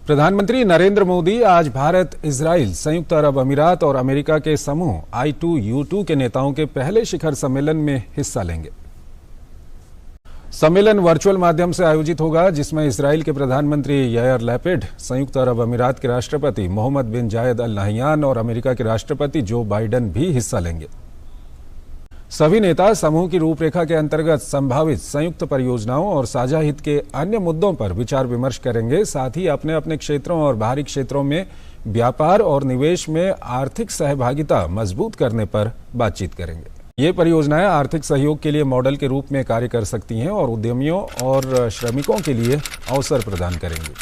प्रधानमंत्री नरेंद्र मोदी आज भारत, इजराइल, संयुक्त अरब अमीरात और अमेरिका के समूह I2U2 के नेताओं के पहले शिखर सम्मेलन में हिस्सा लेंगे। सम्मेलन वर्चुअल माध्यम से आयोजित होगा, जिसमें इजराइल के प्रधानमंत्री यायर लैपिड, संयुक्त अरब अमीरात के राष्ट्रपति मोहम्मद बिन जायद अल नहयान और अमेरिका के राष्ट्रपति जो बाइडेन भी हिस्सा लेंगे। सभी नेता समूह की रूपरेखा के अंतर्गत संभावित संयुक्त परियोजनाओं और साझा हित के अन्य मुद्दों पर विचार विमर्श करेंगे। साथ ही अपने अपने क्षेत्रों और बाहरी क्षेत्रों में व्यापार और निवेश में आर्थिक सहभागिता मजबूत करने पर बातचीत करेंगे। ये परियोजनाएं आर्थिक सहयोग के लिए मॉडल के रूप में कार्य कर सकती हैं और उद्यमियों और श्रमिकों के लिए अवसर प्रदान करेंगी।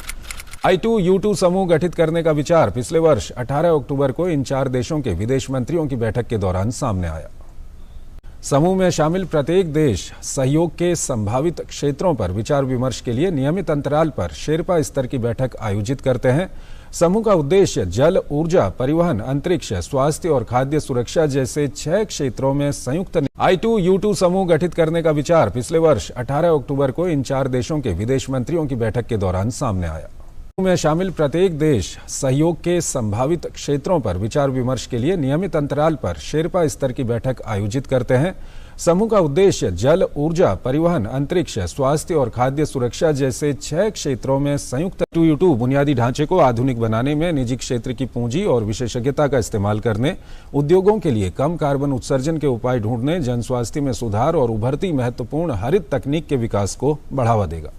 I2U2 समूह गठित करने का विचार पिछले वर्ष 18 अक्टूबर को इन 4 देशों के विदेश मंत्रियों की बैठक के दौरान सामने आया। समूह में शामिल प्रत्येक देश सहयोग के संभावित क्षेत्रों पर विचार विमर्श के लिए नियमित अंतराल पर शेरपा स्तर की बैठक आयोजित करते हैं। समूह का उद्देश्य जल, ऊर्जा, परिवहन, अंतरिक्ष, स्वास्थ्य और खाद्य सुरक्षा जैसे 6 क्षेत्रों में संयुक्त I2U2 समूह गठित करने का विचार पिछले वर्ष 18 अक्टूबर को इन 4 देशों के विदेश मंत्रियों की बैठक के दौरान सामने आया। में शामिल प्रत्येक देश सहयोग के संभावित क्षेत्रों पर विचार विमर्श के लिए नियमित अंतराल पर शेरपा स्तर की बैठक आयोजित करते हैं। समूह का उद्देश्य जल, ऊर्जा, परिवहन, अंतरिक्ष, स्वास्थ्य और खाद्य सुरक्षा जैसे 6 क्षेत्रों में संयुक्त I2U2 बुनियादी ढांचे को आधुनिक बनाने में निजी क्षेत्र की पूंजी और विशेषज्ञता का इस्तेमाल करने, उद्योगों के लिए कम कार्बन उत्सर्जन के उपाय ढूंढने, जन स्वास्थ्य में सुधार और उभरती महत्वपूर्ण हरित तकनीक के विकास को बढ़ावा देगा।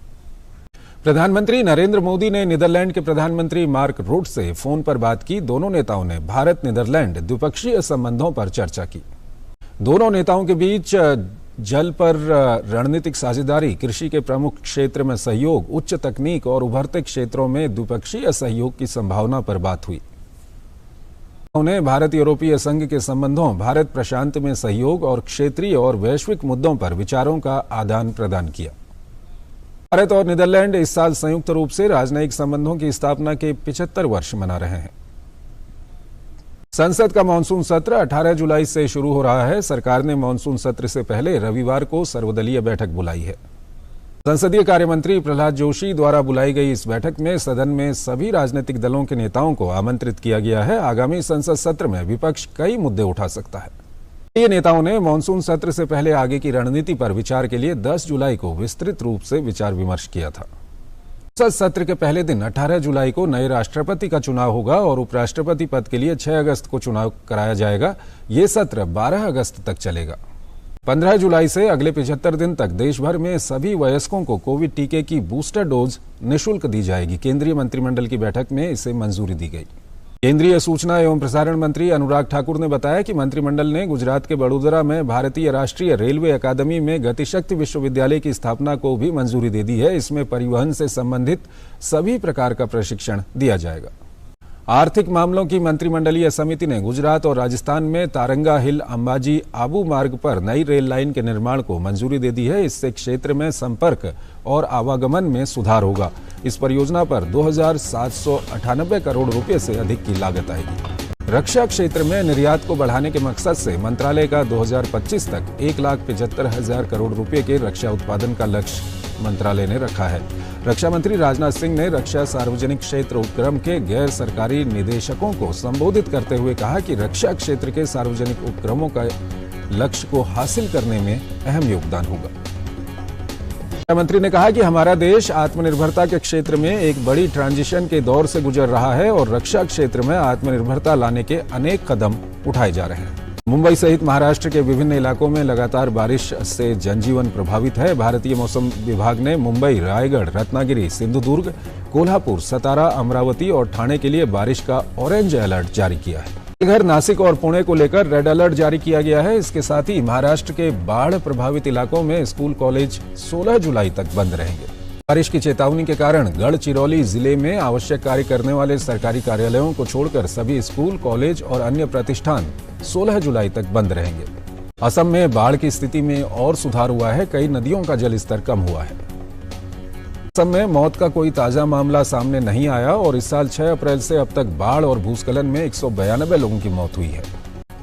प्रधानमंत्री नरेंद्र मोदी ने नीदरलैंड के प्रधानमंत्री मार्क रूट से फोन पर बात की। दोनों नेताओं ने भारत नीदरलैंड द्विपक्षीय संबंधों पर चर्चा की। दोनों नेताओं के बीच जल पर रणनीतिक साझेदारी, कृषि के प्रमुख क्षेत्र में सहयोग, उच्च तकनीक और उभरते क्षेत्रों में द्विपक्षीय सहयोग की संभावना पर बात हुई। उन्हें भारत यूरोपीय संघ के संबंधों, भारत प्रशांत में सहयोग और क्षेत्रीय और वैश्विक मुद्दों पर विचारों का आदान प्रदान किया। भारत और नीदरलैंड इस साल संयुक्त रूप से राजनयिक संबंधों की स्थापना के 75 वर्ष मना रहे हैं। संसद का मानसून सत्र 18 जुलाई से शुरू हो रहा है। सरकार ने मानसून सत्र से पहले रविवार को सर्वदलीय बैठक बुलाई है। संसदीय कार्य मंत्री प्रहलाद जोशी द्वारा बुलाई गई इस बैठक में सदन में सभी राजनीतिक दलों के नेताओं को आमंत्रित किया गया है। आगामी संसद सत्र में विपक्ष कई मुद्दे उठा सकता है। ये नेताओं ने मानसून सत्र से पहले आगे की रणनीति पर विचार के लिए 10 जुलाई को विस्तृत रूप से विचार विमर्श किया था। संसद सत्र के पहले दिन 18 जुलाई को नए राष्ट्रपति का चुनाव होगा और उपराष्ट्रपति पद के लिए 6 अगस्त को चुनाव कराया जाएगा। ये सत्र 12 अगस्त तक चलेगा। 15 जुलाई से अगले 75 दिन तक देश भर में सभी वयस्कों को कोविड टीके की बूस्टर डोज निःशुल्क दी जाएगी। केंद्रीय मंत्रिमंडल की बैठक में इसे मंजूरी दी गई। केंद्रीय सूचना एवं प्रसारण मंत्री अनुराग ठाकुर ने बताया कि मंत्रिमंडल ने गुजरात के बड़ोदरा में भारतीय राष्ट्रीय रेलवे अकादमी में गतिशक्ति विश्वविद्यालय की स्थापना को भी मंजूरी दे दी है। इसमें परिवहन से संबंधित सभी प्रकार का प्रशिक्षण दिया जाएगा। आर्थिक मामलों की मंत्रिमंडलीय समिति ने गुजरात और राजस्थान में तारंगा हिल अंबाजी आबू मार्ग पर नई रेल लाइन के निर्माण को मंजूरी दे दी है। इससे क्षेत्र में संपर्क और आवागमन में सुधार होगा। इस परियोजना पर 2,798 करोड़ रुपए से अधिक की लागत आएगी। रक्षा क्षेत्र में निर्यात को बढ़ाने के मकसद से मंत्रालय का 2025 तक 1,75,000 करोड़ रुपए के रक्षा उत्पादन का लक्ष्य मंत्रालय ने रखा है। रक्षा मंत्री राजनाथ सिंह ने रक्षा सार्वजनिक क्षेत्र उपक्रम के गैर सरकारी निदेशकों को संबोधित करते हुए कहा कि रक्षा क्षेत्र के सार्वजनिक उपक्रमों का लक्ष्य को हासिल करने में अहम योगदान होगा। रक्षा मंत्री ने कहा कि हमारा देश आत्मनिर्भरता के क्षेत्र में एक बड़ी ट्रांजिशन के दौर से गुजर रहा है और रक्षा क्षेत्र में आत्मनिर्भरता लाने के अनेक कदम उठाए जा रहे हैं। मुंबई सहित महाराष्ट्र के विभिन्न इलाकों में लगातार बारिश से जनजीवन प्रभावित है। भारतीय मौसम विभाग ने मुंबई, रायगढ़, रत्नागिरी, सिंधुदुर्ग, कोल्हापुर, सतारा, अमरावती और ठाणे के लिए बारिश का ऑरेंज अलर्ट जारी किया है। इधर नासिक और पुणे को लेकर रेड अलर्ट जारी किया गया है। इसके साथ ही महाराष्ट्र के बाढ़ प्रभावित इलाकों में स्कूल, कॉलेज 16 जुलाई तक बंद रहेंगे। बारिश की चेतावनी के कारण गढ़चिरौली जिले में आवश्यक कार्य करने वाले सरकारी कार्यालयों को छोड़कर सभी स्कूल, कॉलेज और अन्य प्रतिष्ठान 16 जुलाई तक बंद रहेंगे। असम में बाढ़ की स्थिति में और सुधार हुआ है। कई नदियों का जलस्तर कम हुआ है। असम में मौत का कोई ताजा मामला सामने नहीं आया और इस साल 6 अप्रैल से अब तक बाढ़ और भूस्खलन में 192 लोगों की मौत हुई है।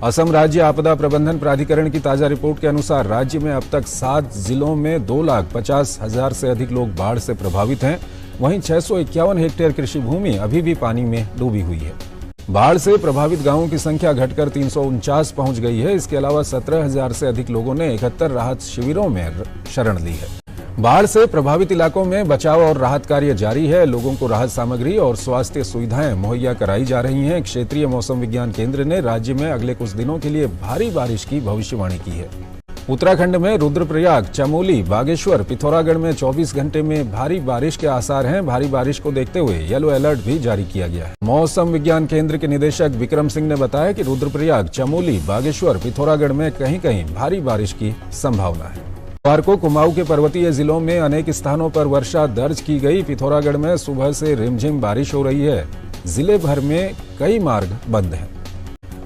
असम राज्य आपदा प्रबंधन प्राधिकरण की ताजा रिपोर्ट के अनुसार राज्य में अब तक 7 जिलों में 2,50,000 से अधिक लोग बाढ़ से प्रभावित हैं। वहीं 651 हेक्टेयर कृषि भूमि अभी भी पानी में डूबी हुई है। बाढ़ से प्रभावित गांवों की संख्या घटकर 349 पहुंच गई है। इसके अलावा 17,000 से अधिक लोगों ने 71 राहत शिविरों में शरण ली है। बाढ़ से प्रभावित इलाकों में बचाव और राहत कार्य जारी है। लोगों को राहत सामग्री और स्वास्थ्य सुविधाएं मुहैया कराई जा रही हैं। क्षेत्रीय मौसम विज्ञान केंद्र ने राज्य में अगले कुछ दिनों के लिए भारी बारिश की भविष्यवाणी की है। उत्तराखंड में रुद्रप्रयाग, चमोली, बागेश्वर, पिथौरागढ़ में 24 घंटे में भारी बारिश के आसार हैं। भारी बारिश को देखते हुए येलो अलर्ट भी जारी किया गया है। मौसम विज्ञान केंद्र के निदेशक विक्रम सिंह ने बताया कि रुद्रप्रयाग, चमोली, बागेश्वर, पिथौरागढ़ में कहीं कहीं भारी बारिश की संभावना है। बुधवार को कुमाऊं के पर्वतीय जिलों में अनेक स्थानों पर वर्षा दर्ज की गई। पिथौरागढ़ में सुबह से रिमझिम बारिश हो रही है। जिले भर में कई मार्ग बंद हैं।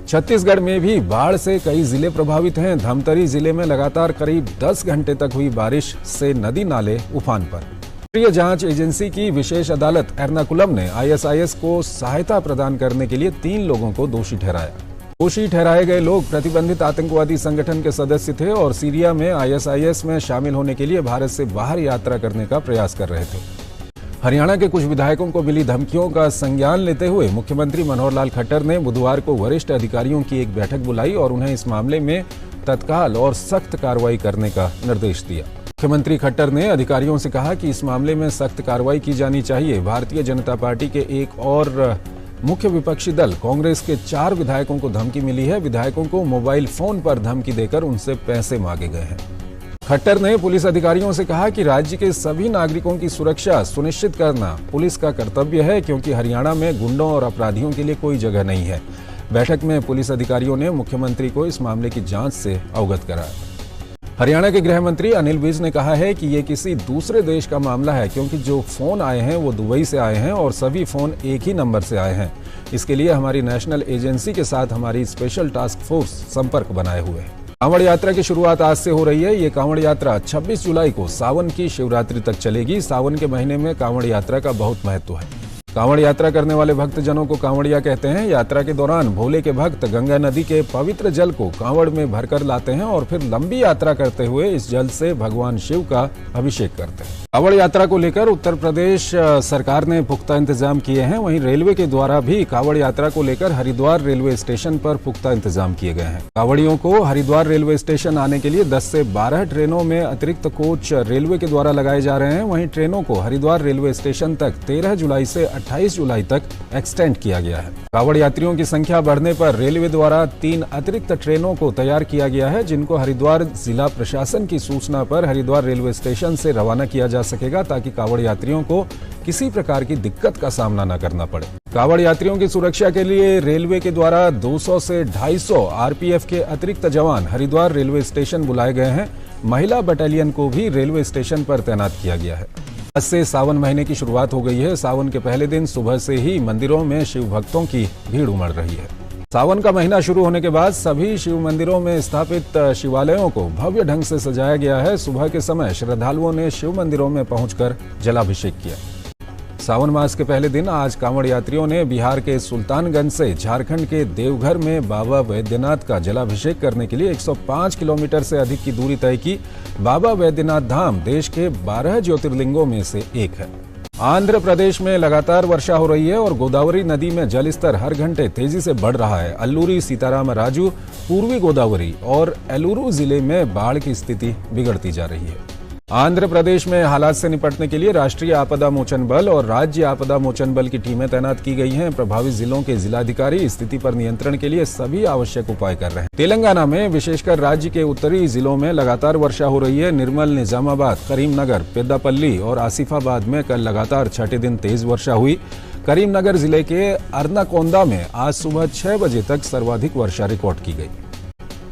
छत्तीसगढ़ में भी बाढ़ से कई जिले प्रभावित हैं। धमतरी जिले में लगातार करीब 10 घंटे तक हुई बारिश से नदी नाले उफान पर। राष्ट्रीय जांच एजेंसी की विशेष अदालत एर्नाकुलम ने आईएसआईएस को सहायता प्रदान करने के लिए 3 लोगों को दोषी ठहराया। दोषी ठहराए गए लोग प्रतिबंधित आतंकवादी संगठन के सदस्य थे और सीरिया में आईएसआईएस में शामिल होने के लिए भारत से बाहर यात्रा करने का प्रयास कर रहे थे। हरियाणा के कुछ विधायकों को मिली धमकियों का संज्ञान लेते हुए मुख्यमंत्री मनोहर लाल खट्टर ने बुधवार को वरिष्ठ अधिकारियों की एक बैठक बुलाई और उन्हें इस मामले में तत्काल और सख्त कार्रवाई करने का निर्देश दिया। मुख्यमंत्री खट्टर ने अधिकारियों से कहा कि इस मामले में सख्त कार्रवाई की जानी चाहिए। भारतीय जनता पार्टी के एक और मुख्य विपक्षी दल कांग्रेस के 4 विधायकों को धमकी मिली है। विधायकों को मोबाइल फोन पर धमकी देकर उनसे पैसे मांगे गए हैं। खट्टर ने पुलिस अधिकारियों से कहा कि राज्य के सभी नागरिकों की सुरक्षा सुनिश्चित करना पुलिस का कर्तव्य है, क्योंकि हरियाणा में गुंडों और अपराधियों के लिए कोई जगह नहीं है। बैठक में पुलिस अधिकारियों ने मुख्यमंत्री को इस मामले की जांच से अवगत कराया। हरियाणा के गृह मंत्री अनिल विज ने कहा है कि ये किसी दूसरे देश का मामला है, क्योंकि जो फोन आए हैं वो दुबई से आए हैं और सभी फोन एक ही नंबर से आए हैं। इसके लिए हमारी नेशनल एजेंसी के साथ हमारी स्पेशल टास्क फोर्स संपर्क बनाए हुए है। कांवड़ यात्रा की शुरुआत आज से हो रही है। ये कांवड़ यात्रा 26 जुलाई को सावन की शिवरात्रि तक चलेगी। सावन के महीने में कांवड़ यात्रा का बहुत महत्व है। कांवड़ यात्रा करने वाले भक्तजनों को कांवड़िया कहते हैं। यात्रा के दौरान भोले के भक्त गंगा नदी के पवित्र जल को कांवड़ में भरकर लाते हैं और फिर लंबी यात्रा करते हुए इस जल से भगवान शिव का अभिषेक करते हैं। कांवड़ यात्रा को लेकर उत्तर प्रदेश सरकार ने पुख्ता इंतजाम किए हैं। वहीं रेलवे के द्वारा भी कांवड़ यात्रा को लेकर हरिद्वार रेलवे स्टेशन पर पुख्ता इंतजाम किए गए हैं। कांवड़ियों को हरिद्वार रेलवे स्टेशन आने के लिए 10 से 12 ट्रेनों में अतिरिक्त कोच रेलवे के द्वारा लगाए जा रहे हैं। वहीं ट्रेनों को हरिद्वार रेलवे स्टेशन तक 13 जुलाई से 28 जुलाई तक एक्सटेंड किया गया है। कांवड़ यात्रियों की संख्या बढ़ने पर रेलवे द्वारा 3 अतिरिक्त ट्रेनों को तैयार किया गया है, जिनको हरिद्वार जिला प्रशासन की सूचना पर हरिद्वार रेलवे स्टेशन से रवाना किया जा सकेगा, ताकि कांवड़ यात्रियों को किसी प्रकार की दिक्कत का सामना न करना पड़े। कांवड़ यात्रियों की सुरक्षा के लिए रेलवे के द्वारा 200 से 250 आरपीएफ के अतिरिक्त जवान हरिद्वार रेलवे स्टेशन बुलाए गए हैं। महिला बटालियन को भी रेलवे स्टेशन पर तैनात किया गया है। आज से सावन महीने की शुरुआत हो गई है। सावन के पहले दिन सुबह से ही मंदिरों में शिव भक्तों की भीड़ उमड़ रही है। सावन का महीना शुरू होने के बाद सभी शिव मंदिरों में स्थापित शिवालयों को भव्य ढंग से सजाया गया है। सुबह के समय श्रद्धालुओं ने शिव मंदिरों में पहुंचकर जलाभिषेक किया। सावन मास के पहले दिन आज कांवड़ यात्रियों ने बिहार के सुल्तानगंज से झारखंड के देवघर में बाबा वैद्यनाथ का जलाभिषेक करने के लिए 105 किलोमीटर से अधिक की दूरी तय की। बाबा वैद्यनाथ धाम देश के 12 ज्योतिर्लिंगों में से एक है। आंध्र प्रदेश में लगातार वर्षा हो रही है और गोदावरी नदी में जलस्तर हर घंटे तेजी से बढ़ रहा है। अल्लूरी सीताराम राजू, पूर्वी गोदावरी और एलुरु जिले में बाढ़ की स्थिति बिगड़ती जा रही है। आंध्र प्रदेश में हालात से निपटने के लिए राष्ट्रीय आपदा मोचन बल और राज्य आपदा मोचन बल की टीमें तैनात की गई हैं। प्रभावित जिलों के जिलाधिकारी स्थिति पर नियंत्रण के लिए सभी आवश्यक उपाय कर रहे हैं। तेलंगाना में विशेषकर राज्य के उत्तरी जिलों में लगातार वर्षा हो रही है। निर्मल, निजामाबाद, करीमनगर, पेद्दापल्ली और आसिफाबाद में कल लगातार छठे दिन तेज वर्षा हुई। करीमनगर जिले के अर्नाकोंदा में आज सुबह 6 बजे तक सर्वाधिक वर्षा रिकॉर्ड की गई।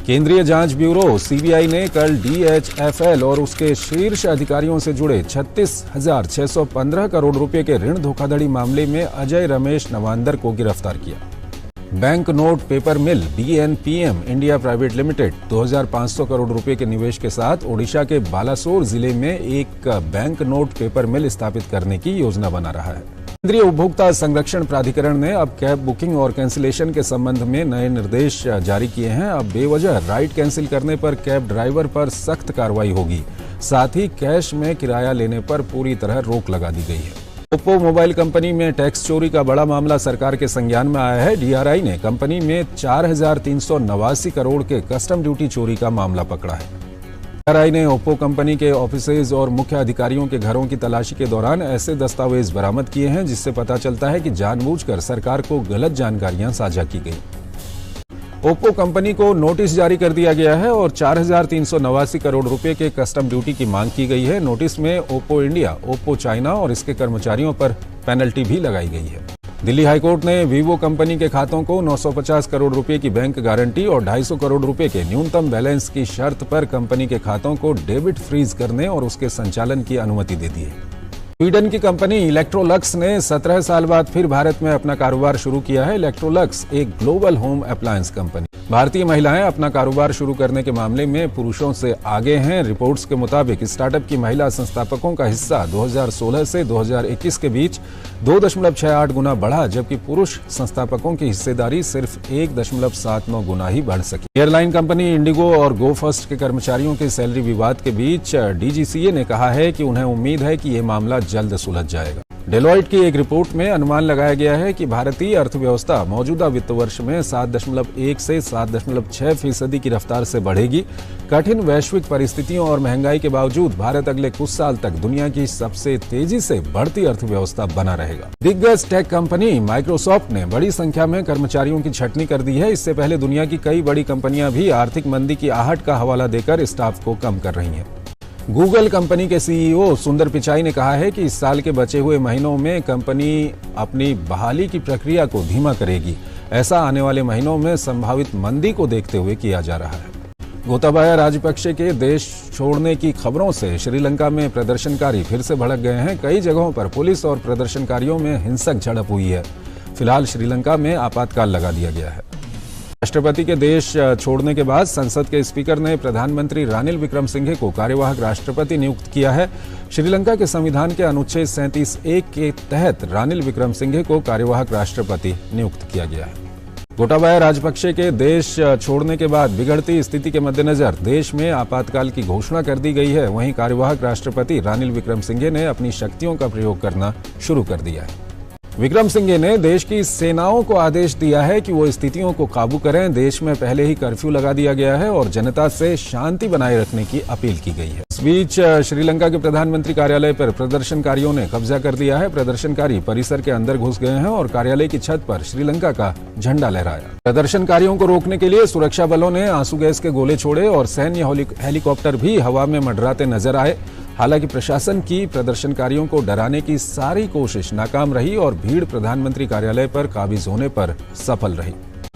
केंद्रीय जांच ब्यूरो सीबीआई ने कल डीएचएफएल और उसके शीर्ष अधिकारियों से जुड़े 36,615 करोड़ रुपए के ऋण धोखाधड़ी मामले में अजय रमेश नवांदर को गिरफ्तार किया। बैंक नोट पेपर मिल बीएनपीएम इंडिया प्राइवेट लिमिटेड 2,500 करोड़ रुपए के निवेश के साथ ओडिशा के बालासोर जिले में एक बैंक नोट पेपर मिल स्थापित करने की योजना बना रहा है। केंद्रीय उपभोक्ता संरक्षण प्राधिकरण ने अब कैब बुकिंग और कैंसिलेशन के संबंध में नए निर्देश जारी किए हैं। अब बेवजह राइड कैंसिल करने पर कैब ड्राइवर पर सख्त कार्रवाई होगी। साथ ही कैश में किराया लेने पर पूरी तरह रोक लगा दी गई है। ओप्पो मोबाइल कंपनी में टैक्स चोरी का बड़ा मामला सरकार के संज्ञान में आया है। डीआरआई ने कंपनी में 4,389 करोड़ के कस्टम ड्यूटी चोरी का मामला पकड़ा है। डीआरआई ने ओप्पो कंपनी के ऑफिसेज और मुख्य अधिकारियों के घरों की तलाशी के दौरान ऐसे दस्तावेज बरामद किए हैं जिससे पता चलता है कि जानबूझकर सरकार को गलत जानकारियां साझा की गई। ओप्पो कंपनी को नोटिस जारी कर दिया गया है और 4,389 करोड़ रुपए के कस्टम ड्यूटी की मांग की गई है। नोटिस में ओप्पो इंडिया, ओप्पो चाइना और इसके कर्मचारियों पर पेनल्टी भी लगाई गई है। दिल्ली हाईकोर्ट ने वीवो कंपनी के खातों को 950 करोड़ रुपए की बैंक गारंटी और 250 करोड़ रुपए के न्यूनतम बैलेंस की शर्त पर कंपनी के खातों को डेबिट फ्रीज करने और उसके संचालन की अनुमति दे दी है। स्वीडन की कंपनी इलेक्ट्रोलक्स ने 17 साल बाद फिर भारत में अपना कारोबार शुरू किया है। इलेक्ट्रोलक्स एक ग्लोबल होम अप्लायंस कंपनी। भारतीय महिलाएं अपना कारोबार शुरू करने के मामले में पुरुषों से आगे हैं। रिपोर्ट्स के मुताबिक स्टार्टअप की महिला संस्थापकों का हिस्सा 2016 से 2021 के बीच 2.68 गुना बढ़ा, जबकि पुरुष संस्थापकों की हिस्सेदारी सिर्फ 1.79 गुना ही बढ़ सकी। एयरलाइन कंपनी इंडिगो और गो फर्स्ट के कर्मचारियों के सैलरी विवाद के बीच डीजीसीए ने कहा है कि उन्हें उम्मीद है कि ये मामला जल्द सुलझ जाएगा। डेलॉइट की एक रिपोर्ट में अनुमान लगाया गया है कि भारतीय अर्थव्यवस्था मौजूदा वित्त वर्ष में 7.1 से 7.6% की रफ्तार से बढ़ेगी। कठिन वैश्विक परिस्थितियों और महंगाई के बावजूद भारत अगले कुछ साल तक दुनिया की सबसे तेजी से बढ़ती अर्थव्यवस्था बना रहेगा। दिग्गज टेक कंपनी माइक्रोसॉफ्ट ने बड़ी संख्या में कर्मचारियों की छंटनी कर दी है। इससे पहले दुनिया की कई बड़ी कंपनियां भी आर्थिक मंदी की आहट का हवाला देकर स्टाफ को कम कर रही हैं। गूगल कंपनी के सीईओ सुंदर पिचाई ने कहा है कि इस साल के बचे हुए महीनों में कंपनी अपनी बहाली की प्रक्रिया को धीमा करेगी। ऐसा आने वाले महीनों में संभावित मंदी को देखते हुए किया जा रहा है। गोताबाया राजपक्षे के देश छोड़ने की खबरों से श्रीलंका में प्रदर्शनकारी फिर से भड़क गए हैं। कई जगहों पर पुलिस और प्रदर्शनकारियों में हिंसक झड़प हुई है। फिलहाल श्रीलंका में आपातकाल लगा दिया गया है। राष्ट्रपति के देश छोड़ने के बाद संसद के स्पीकर ने प्रधानमंत्री रानिल विक्रमसिंघे को कार्यवाहक राष्ट्रपति नियुक्त किया है। श्रीलंका के संविधान के अनुच्छेद 37(1) के तहत रानिल विक्रमसिंघे को कार्यवाहक राष्ट्रपति नियुक्त किया गया है। गोटाबाया राजपक्षे के देश छोड़ने के बाद बिगड़ती स्थिति के मद्देनजर देश में आपातकाल की घोषणा कर दी गई है। वहीं कार्यवाहक राष्ट्रपति रानिल विक्रमसिंघे ने अपनी शक्तियों का प्रयोग करना शुरू कर दिया है। विक्रमसिंघे ने देश की सेनाओं को आदेश दिया है कि वो स्थितियों को काबू करें। देश में पहले ही कर्फ्यू लगा दिया गया है और जनता से शांति बनाए रखने की अपील की गई है। इस बीच श्रीलंका के प्रधानमंत्री कार्यालय पर प्रदर्शनकारियों ने कब्जा कर दिया है। प्रदर्शनकारी परिसर के अंदर घुस गए हैं और कार्यालय की छत पर श्रीलंका का झंडा लहराया। प्रदर्शनकारियों को रोकने के लिए सुरक्षा बलों ने आंसू गैस के गोले छोड़े और सैन्य हेलीकॉप्टर भी हवा में मंडराते नजर आए। हालांकि प्रशासन की प्रदर्शनकारियों को डराने की सारी कोशिश नाकाम रही और भीड़ प्रधानमंत्री कार्यालय पर काबिज होने पर सफल रही।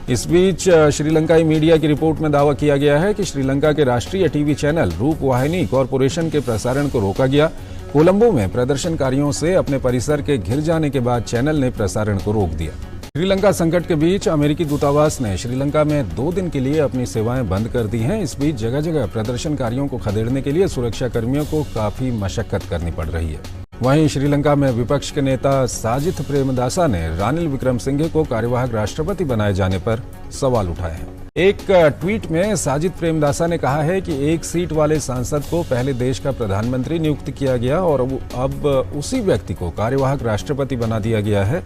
इस बीच श्रीलंकाई मीडिया की रिपोर्ट में दावा किया गया है कि श्रीलंका के राष्ट्रीय टीवी चैनल रूपवाहिनी कॉरपोरेशन के प्रसारण को रोका गया। कोलंबो में प्रदर्शनकारियों से अपने परिसर के घिर जाने के बाद चैनल ने प्रसारण को रोक दिया। श्रीलंका संकट के बीच अमेरिकी दूतावास ने श्रीलंका में 2 दिन के लिए अपनी सेवाएं बंद कर दी हैं। इस बीच जगह जगह प्रदर्शनकारियों को खदेड़ने के लिए सुरक्षा कर्मियों को काफी मशक्कत करनी पड़ रही है। वहीं श्रीलंका में विपक्ष के नेता साजिथ प्रेमदासा ने रानिल विक्रमसिंघे को कार्यवाहक राष्ट्रपति बनाए जाने पर सवाल उठाए हैं। एक ट्वीट में साजिद प्रेमदासा ने कहा है कि एक सीट वाले सांसद को पहले देश का प्रधानमंत्री नियुक्त किया गया और अब उसी व्यक्ति को कार्यवाहक राष्ट्रपति बना दिया गया है।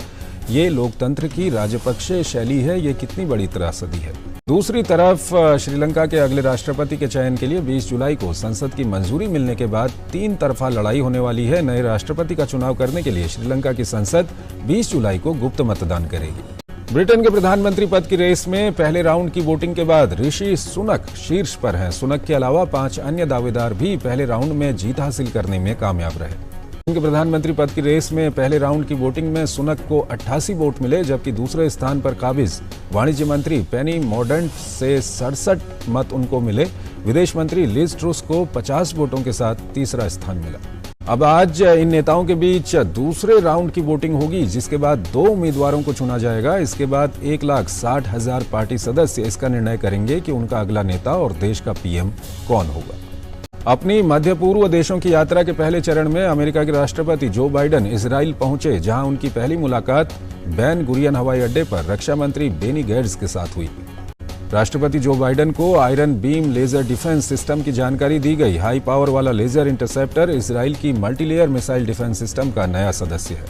ये लोकतंत्र की राजपक्षे शैली है। ये कितनी बड़ी त्रासदी है। दूसरी तरफ श्रीलंका के अगले राष्ट्रपति के चयन के लिए 20 जुलाई को संसद की मंजूरी मिलने के बाद 3 तरफा लड़ाई होने वाली है। नए राष्ट्रपति का चुनाव करने के लिए श्रीलंका की संसद 20 जुलाई को गुप्त मतदान करेगी। ब्रिटेन के प्रधानमंत्री पद की रेस में पहले राउंड की वोटिंग के बाद ऋषि सुनक शीर्ष पर हैं। सुनक के अलावा 5 अन्य दावेदार भी पहले राउंड में जीत हासिल करने में कामयाब रहे। के प्रधानमंत्री पद की रेस में पहले राउंड की वोटिंग में सुनक को 88 वोट मिले, जबकि दूसरे स्थान पर काबिज वाणिज्य मंत्री पेनी मॉर्डेंट से 67 मत उनको मिले। विदेश मंत्री लिज ट्रुस को 50 वोटों के साथ तीसरा स्थान मिला। अब आज इन नेताओं के बीच दूसरे राउंड की वोटिंग होगी, जिसके बाद 2 उम्मीदवारों को चुना जाएगा। इसके बाद 1,60,000 पार्टी सदस्य इसका निर्णय करेंगे कि उनका अगला नेता और देश का पीएम कौन होगा। अपनी मध्य पूर्व देशों की यात्रा के पहले चरण में अमेरिका के राष्ट्रपति जो बाइडेन इजराइल पहुंचे, जहां उनकी पहली मुलाकात बेन गुरियन हवाई अड्डे पर रक्षा मंत्री बेनी गैट्स के साथ हुई। राष्ट्रपति जो बाइडेन को iron beam laser defence system की जानकारी दी गई। हाई पावर वाला लेजर इंटरसेप्टर इजराइल की मल्टीलेयर मिसाइल डिफेंस सिस्टम का नया सदस्य है।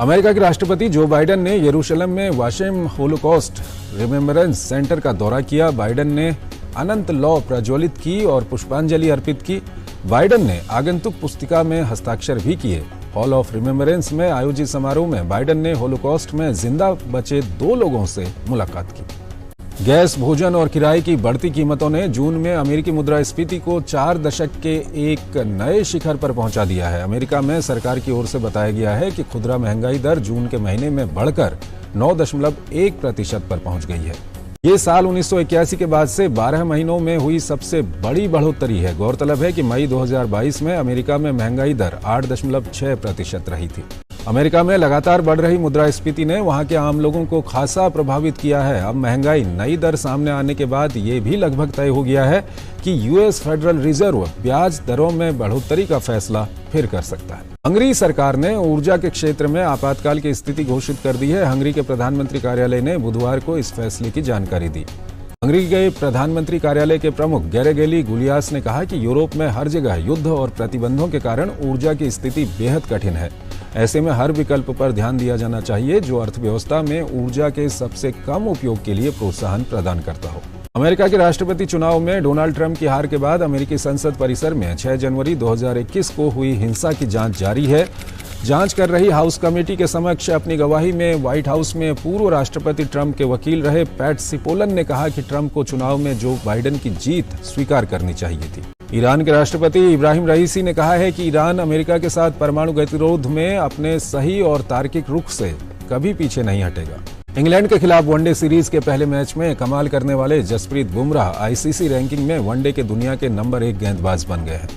अमेरिका के राष्ट्रपति जो बाइडेन ने यरूशलेम में वाशेम होलोकॉस्ट रिमेम्बरेंस सेंटर का दौरा किया। बाइडेन ने अनंत लौ प्रज्वलित की और पुष्पांजलि अर्पित की। बाइडेन ने आगंतुक पुस्तिका में हस्ताक्षर भी किए। हॉल ऑफ रिमेम्बरेंस में आयोजित समारोह में बाइडेन ने होलोकॉस्ट में जिंदा बचे 2 लोगों से मुलाकात की। गैस, भोजन और किराए की बढ़ती कीमतों ने जून में अमेरिकी मुद्रास्फीति को 4 दशक के एक नए शिखर पर पहुंचा दिया है। अमेरिका में सरकार की ओर से बताया गया है कि खुदरा महंगाई दर जून के महीने में बढ़कर 9.1% पर पहुंच गई है। ये साल 1981 के बाद से 12 महीनों में हुई सबसे बड़ी बढ़ोतरी है। गौरतलब है कि मई 2022 में अमेरिका में महंगाई दर 8.6% रही थी। अमेरिका में लगातार बढ़ रही मुद्रास्फीति ने वहां के आम लोगों को खासा प्रभावित किया है। अब महंगाई नई दर सामने आने के बाद ये भी लगभग तय हो गया है कि यूएस फेडरल रिजर्व ब्याज दरों में बढ़ोतरी का फैसला फिर कर सकता है। हंगरी सरकार ने ऊर्जा के क्षेत्र में आपातकाल की स्थिति घोषित कर दी है। हंगरी के प्रधानमंत्री कार्यालय ने बुधवार को इस फैसले की जानकारी दी। हंगरी के प्रधानमंत्री कार्यालय के प्रमुख गेरेगेली गुलियास ने कहा कि यूरोप में हर जगह युद्ध और प्रतिबंधों के कारण ऊर्जा की स्थिति बेहद कठिन है। ऐसे में हर विकल्प पर ध्यान दिया जाना चाहिए जो अर्थव्यवस्था में ऊर्जा के सबसे कम उपयोग के लिए प्रोत्साहन प्रदान करता हो। अमेरिका के राष्ट्रपति चुनाव में डोनाल्ड ट्रंप की हार के बाद अमेरिकी संसद परिसर में 6 जनवरी 2021 को हुई हिंसा की जांच जारी है। जांच कर रही हाउस कमेटी के समक्ष अपनी गवाही में व्हाइट हाउस में पूर्व राष्ट्रपति ट्रंप के वकील रहे पैट सिपोलन ने कहा कि ट्रंप को चुनाव में जो बाइडेन की जीत स्वीकार करनी चाहिए थी। ईरान के राष्ट्रपति इब्राहिम रईसी ने कहा है कि ईरान अमेरिका के साथ परमाणु गतिरोध में अपने सही और तार्किक रुख से कभी पीछे नहीं हटेगा। इंग्लैंड के खिलाफ वनडे सीरीज के पहले मैच में कमाल करने वाले जसप्रीत बुमराह आईसीसी रैंकिंग में वनडे के दुनिया के नंबर 1 गेंदबाज बन गए हैं।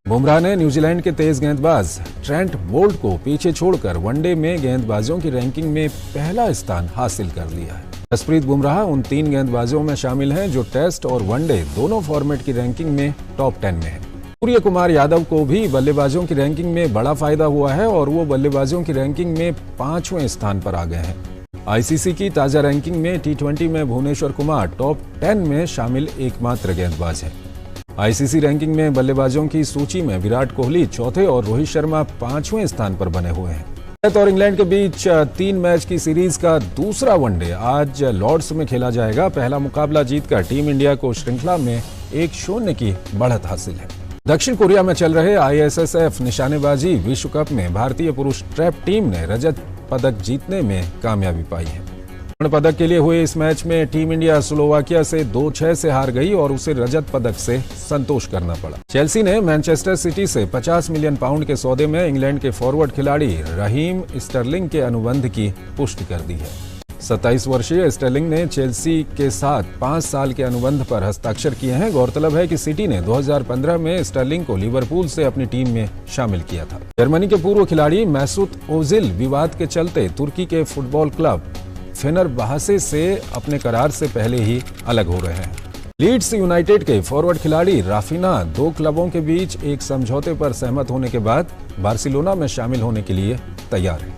बुमराह ने न्यूजीलैंड के तेज गेंदबाज ट्रेंट बोल्ट को पीछे छोड़कर वनडे में गेंदबाजों की रैंकिंग में पहला स्थान हासिल कर लिया है। जसप्रीत बुमराह उन 3 गेंदबाजों में शामिल हैं जो टेस्ट और वनडे दोनों फॉर्मेट की रैंकिंग में टॉप 10 में है। सूर्य कुमार यादव को भी बल्लेबाजों की रैंकिंग में बड़ा फायदा हुआ है और वो बल्लेबाजों की रैंकिंग में 5वें स्थान पर आ गए हैं। आईसीसी की ताजा रैंकिंग में टी20 में भुवनेश्वर कुमार टॉप 10 में शामिल एकमात्र गेंदबाज हैं। आईसीसी रैंकिंग में बल्लेबाजों की सूची में विराट कोहली 4थे और रोहित शर्मा 5वें स्थान पर बने हुए हैं। भारत और इंग्लैंड के बीच 3 मैच की सीरीज का दूसरा वनडे आज लॉर्ड्स में खेला जाएगा। पहला मुकाबला जीतकर टीम इंडिया को श्रृंखला में 1-0 की बढ़त हासिल है। दक्षिण कोरिया में चल रहे आईएसएसएफ निशानेबाजी विश्व कप में भारतीय पुरुष ट्रैप टीम ने रजत पदक जीतने में कामयाबी पाई है। स्वर्ण पदक के लिए हुए इस मैच में टीम इंडिया स्लोवाकिया से 2-6 से हार गई और उसे रजत पदक से संतोष करना पड़ा। चेल्सी ने मैनचेस्टर सिटी से 50 मिलियन पाउंड के सौदे में इंग्लैंड के फॉरवर्ड खिलाड़ी रहीम स्टर्लिंग के अनुबंध की पुष्टि कर दी है। 27 वर्षीय स्टर्लिंग ने चेल्सी के साथ 5 साल के अनुबंध पर हस्ताक्षर किए हैं। गौरतलब है कि सिटी ने 2015 में स्टर्लिंग को लिवरपूल से अपनी टीम में शामिल किया था। जर्मनी के पूर्व खिलाड़ी मैसूत ओजिल विवाद के चलते तुर्की के फुटबॉल क्लब फेनरबाहसे से अपने करार से पहले ही अलग हो रहे हैं। लीड्स यूनाइटेड के फॉरवर्ड खिलाड़ी राफिना 2 क्लबों के बीच एक समझौते पर सहमत होने के बाद बार्सिलोना में शामिल होने के लिए तैयार है।